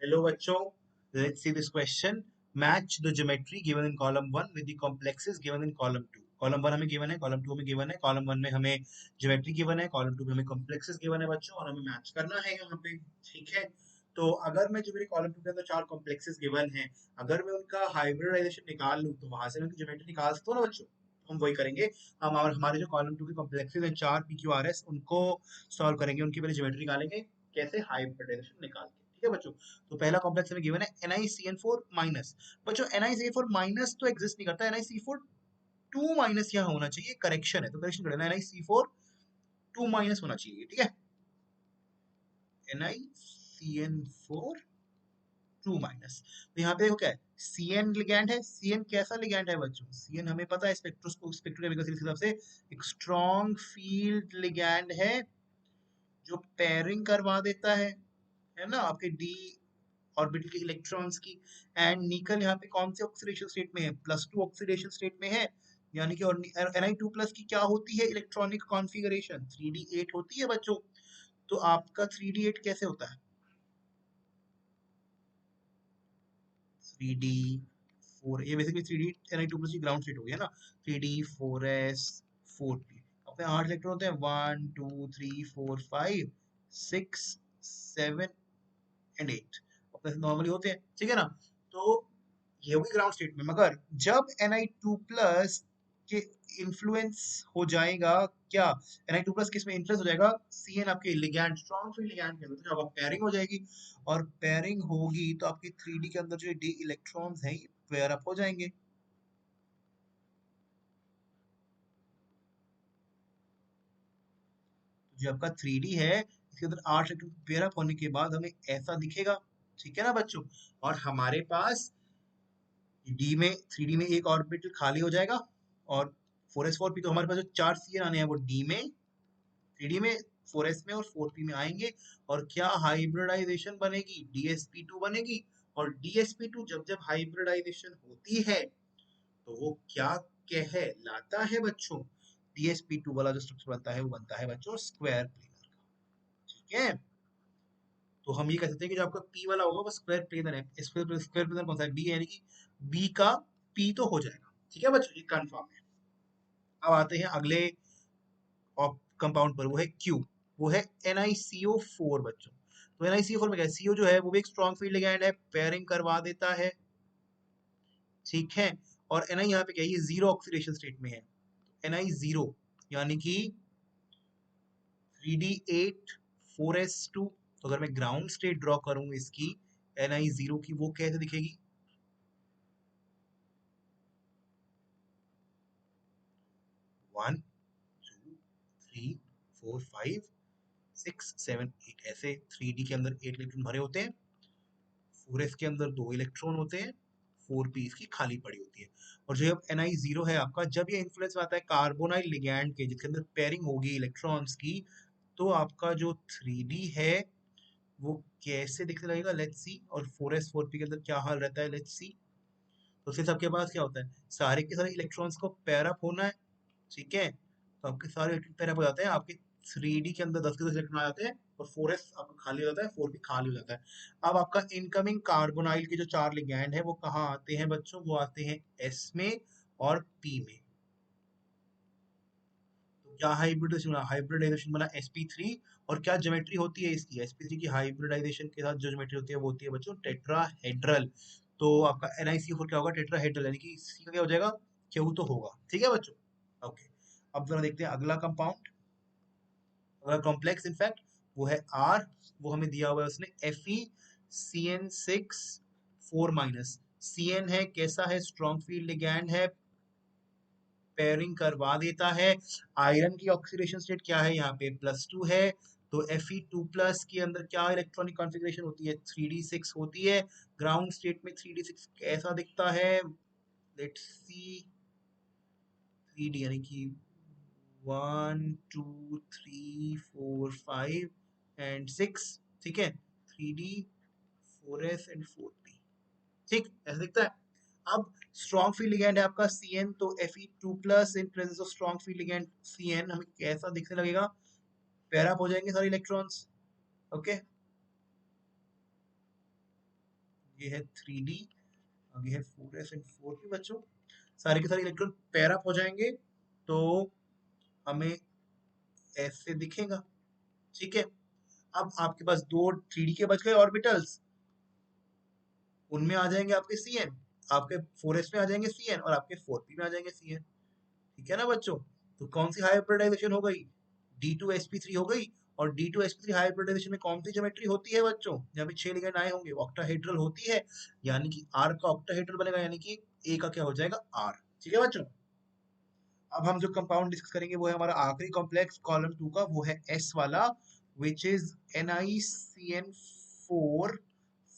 Hello बच्चों, let's see this question. Match the geometry given in column 1 with the complexes given in column 2. Column 1 हमें given है, column 2 हमें given है, column 1 में हमें geometry given है, column 2 में हमें complexes given है बच्चों, और हमें match करना है यहाँ पे, ठीक है। तो अगर मैं जो मेरे column 2 के अंदर 4 complexes given हैं, अगर मैं उनका hybridization निकाल लूँ तो वहां से मैं उनकी geometry निकाल सकता हूँ ना बच्चों। हम वही करेंगे। हम और हमारे जो column 2 के complexes हैं 4 PQRS, उनको solve करेंगे, उनकी पहले geometry निकालेंगे, कैसे hybridization निकाल के, ठीक है बच्चों। तो पहला कॉम्प्लेक्स हमें गिवन है NiCN4 माइनस। बच्चों NiCN4 माइनस तो एग्जिस्ट नहीं करता, NiCN4 2 माइनस यहाँ होना चाहिए, करेक्शन है तो करेक्शन कर देना, NiCN4 2 माइनस होना चाहिए, ठीक है। NiCN4 2 minus. तो यहाँ पे देखो क्या है, Cn लिगैंड है। Cn कैसा लिगैंड है बच्चों? Cn हमें पता है स्पेक्ट्रोकेमिकल सीरीज के हिसाब से एक स्ट्रॉन्ग फील्ड लिगैंड है जो पेयरिंग करवा देता है ना, आपके डी ऑर्बिटल के इलेक्ट्रॉन्स की। एंड निकल यहाँ पे कौन से ऑक्सीडेशन स्टेट में है? +2 ऑक्सीडेशन स्टेट में है, यानी कि और Ni2+ की क्या होती है इलेक्ट्रॉनिक कॉन्फ़िगरेशन? 3d8 होती है बच्चों। तो आपका 3d8 कैसे होता है? 3d4, ये बेसिकली 3d Ni2+ की ग्राउंड स्टेट हो गया ना। 3d4s 4p, अपने 8 इलेक्ट्रॉन होते हैं, 1 2 3 4 5 6 7 एंड 8 अपने नॉर्मली होते हैं, ठीक है ना। तो ये होगी ग्राउंड स्टेट में, मगर जब Ni2+ के इन्फ्लुएंस हो जाएगा, क्या Ni2+ किस में इन्फ्लुएंस हो जाएगा? Cn आपके लिगैंड, स्ट्रॉन्ग फील्ड लिगैंड के अंदर, तो जब आप पेयरिंग हो जाएगी, और पेयरिंग होगी तो आपकी 3d के अंदर जो डी इलेक्ट्रॉन्स हैं ये पेयर अप हो जाएंगे। जो आपका 3d है इसके अंदर 8 इलेक्ट्रॉन पेयर अप होने के बाद हमें ऐसा दिखेगा, ठीक है ना बच्चों। और हमारे पास डी में 3d में एक ऑर्बिटल खाली हो जाएगा, और 4s4p, तो हमारे पास जो 4 Cn आने हैं वो डी में, 3d में, 4s में और 4p में आएंगे। और क्या हाइब्रिडाइजेशन बनेगी? dsp2 बनेगी। और dsp2 जब जब हाइब्रिडाइजेशन होती है तो वो क्या कहलाता है बच्चों? dsp2 वाला जो स्ट्रक्चर बनता है वो बनता है बच्चों स्क्वायर प्लेनर का, ठीक है। तो हम ये कह सकते हैं कि जो आपका P वाला होगा वो स्क्वायर प्लेनर है। स्क्वायर प्लेनर कौन सा है? B है, यानी कि B का P तो हो जाएगा, ठीक है बच्चों, ये कंफर्म है। अब आते हैं अगले कंपाउंड पर, वो है Q, वो है NiCO4 बच्चों। तो NiCO4 में क्या है? CO जो है वो भी एक स्ट्रॉन्ग फील्ड लिगैंड है, पेयरिंग करवा देता है, ठीक है। और Ni यहाँ पे क्या है? ये जीरो ऑक्सीडेशन स्टेट में है, Ni0, यानी कि 3d8 4s2। तो अगर मैं ग्राउंड स्टेट ड्रॉ करूं इसकी Ni0 की, वो कैसे दिखेगी? 1 2 3 4 5 6 7 8, ऐसे 3d के अंदर 8 इलेक्ट्रॉन भरे होते हैं, 4s के अंदर 2 इलेक्ट्रॉन होते हैं, 4p इसकी खाली पड़ी होती है। और जो Ni0 है आपका, जब ये इन्फ्लुएंस में आता है कार्बोनाइल लिगैंड के जिसके अंदर पेयरिंग होगी इलेक्ट्रॉन्स की, तो आपका जो 3d है वो कैसे दिखने लगेगा? Let's see. और 4s 4p के अंदर क्या हाल रहता है? Let's see. तो फिर सबके पास क्या होता है? सारे के सारे इलेक्ट्रॉन्स को पेयर अप होना है, ठीक है। तो आपके सारे इलेक्ट्रॉन पेयर अप हो जाते हैं, आपके 3d के अंदर 10 के 10 इलेक्ट्रॉन आ जाते हैं, और 4s आपका खाली हो जाता है, 4p खाली हो जाता है। अब आपका इनकमिंग कार्बोनाइल के जो 4 लिगैंड है वो कहाँ आते हैं बच्चों? वो आते हैं s में और p में। तो क्या हाइब्रिडाइजेशन बना sp3। और क्या ज्योमेट्री होती है इसकी? sp3 की हाइब्रिडाइजेशन के साथ जो ज्योमेट्री होती है वो होती है बच्चों टेट्राहेड्रल। तो आपका NiCO4 क्या होगा? टेट्राहेड्रल, यानी कि C का क्या हो जाएगा? Q तो होगा, ठीक है बच्चों। ओके, अब जरा देखते हैं अगला कंपाउंड, अगला कॉम्प्लेक्स इनफैक्ट, वो है R। वो हमें दिया हुआ है उसने FeCN6 4 माइनस। Cn है, कैसा है? स्ट्रॉन्ग फील्ड लिगैंड है, पेयरिंग करवा देता है। आयरन की ऑक्सीडेशन स्टेट क्या है यहाँ पे? +2 है। तो Fe2+ के अंदर क्या इलेक्ट्रॉनिक कॉन्फ़िगरेशन होती है? 3d6 होती है। ग्राउंड स्टेट में 3d6 कैसा दिखता है? Let's see. 3d यानी कि 1 2 3 4 5 एंड 6, ठीक है। 3d 4s एंड 4p, ठीक, ऐसा दिखता है। अब स्ट्रॉन्ग फील्ड लिगैंड है आपका Cn, तो Fe2+ in presence of strong field ligand Cn हमें कैसा दिखने लगेगा? पेयर अप हो जाएंगे सारे इलेक्ट्रॉन्स, ओके। ये है 3D, आगे है 4s एंड 4p बच्चों। सारे के सारे इलेक्ट्रॉन पेयर अप हो जाएंगे तो हमें ऐसे दिखेगा। ठीक है, अब आपके पास दो 3D के बच गए ऑर्बिटल्स, उनमें आ जाएंगे आपके Cn, आपके 4s में आ जाएंगे Cn और आपके 4p में आ जाएंगे Cn। ठीक है ना बच्चों, तो कौन सी हाइब्रिडाइजेशन हो गई, D2sp3 हो गई। और D2sp3 हाइब्रिडाइजेशन में कौन सी ज्योमेट्री होती है बच्चों, जहाँ पे 6 लिगेंड आए होंगे, ऑक्टाहेड्रल होती है, यानी कि R का ऑक्टाहेड्रल बनेगा, यानी कि A का क्या हो जाएगा R। ठीक है बच्चों, अब हम जो कंपाउंड डिस्कस करेंगे वो है हमारा आखिरी कॉम्प्लेक्स कॉलम 2 का, वो है S वाला, विच इज NiCN4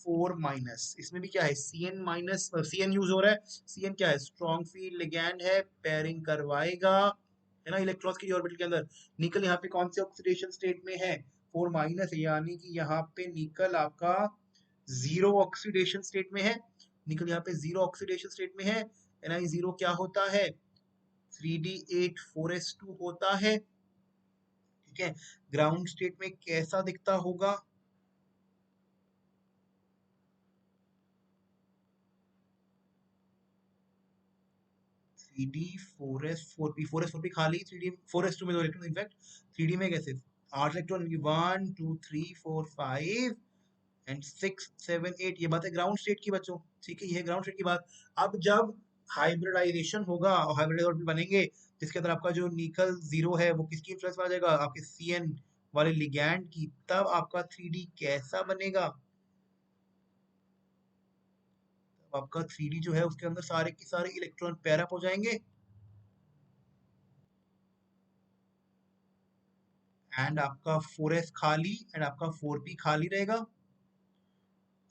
4 माइनस। इसमें भी क्या है, Cn माइनस, Cn यूज हो रहा है। Cn क्या है, स्ट्रॉन्ग फील्ड लिगैंड है, पेयरिंग करवाएगा, है ना, इलेक्ट्रॉन्स की ऑर्बिटल के अंदर। निकल यहाँ पे कौन से ऑक्सीडेशन स्टेट में है, 4 माइनस, यानी कि यहाँ पे निकल आपका जीरो ऑक्सीडेशन स्टेट में है। निकल यहाँ पे जीरो ऑक्सीडेशन स्टेट में है। Ni0 क्या होता है, 3D8 4s2 होता है। ठीक है, ग्राउंड स्टेट में कैसा दिखता होगा, 3D4s4p खाली, 3D4s2 में दो इलेक्ट्रॉन, इनफैक्ट 3D में कैसे 8 इलेक्ट्रॉन, 1 2 3 4 5 एंड 6 7 8, ये बात है ग्राउंड स्टेट की बच्चों। ठीक है, ये है ग्राउंड स्टेट की बात। अब जब हाइब्रिडाइजेशन होगा और हाइब्रिडाइज ऑर्बिटल बनेंगे, जिसके अंदर आपका जो निकल जीरो है वो किसकी इन्फ्लुएंस में आ जाएगा, आपके Cn वाले लिगैंड की, तब आपका 3D कैसा बनेगा, तब आपका 3D जो है उसके अंदर सारे के सारे इलेक्ट्रॉन पेयर अप हो जाएंगे, एंड आपका 4s खाली एंड आपका 4p खाली रहेगा।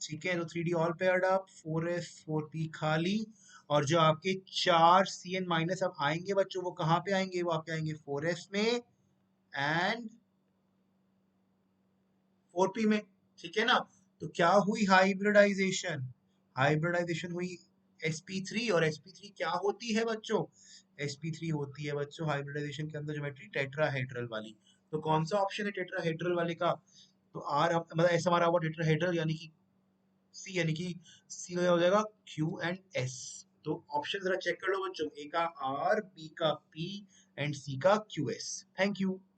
ठीक है, तो 3D all paired up, 4s 4p खाली, और जो आपके चार Cn माइनस अब आएंगे बच्चों, वो कहाँ पे आएंगे, वो आपके आएंगे 4s में एंड 4p में। ठीक है ना, तो क्या हुई हाइब्रिडाइजेशन, हाइब्रिडाइजेशन हुई sp3, और sp3 क्या होती है बच्चों, sp3 होती है बच्चों हाइब्रिडाइजेशन के अंदर ज्योमेट्री टेट्राहेड्रल वाली। तो कौन सा ऑप्शन है टेट्राहेड्रल वाले का, तो आर मतलब ऐसा हमारा हुआ टेट्राहेड्रल, यानी कि सी, यानी कि सी का हो जाएगा क्यू एंड एस। तो ऑप्शन जरा चेक कर लो बच्चों, ए का आर, बी का पी एंड सी का क्यू एस। Thank you.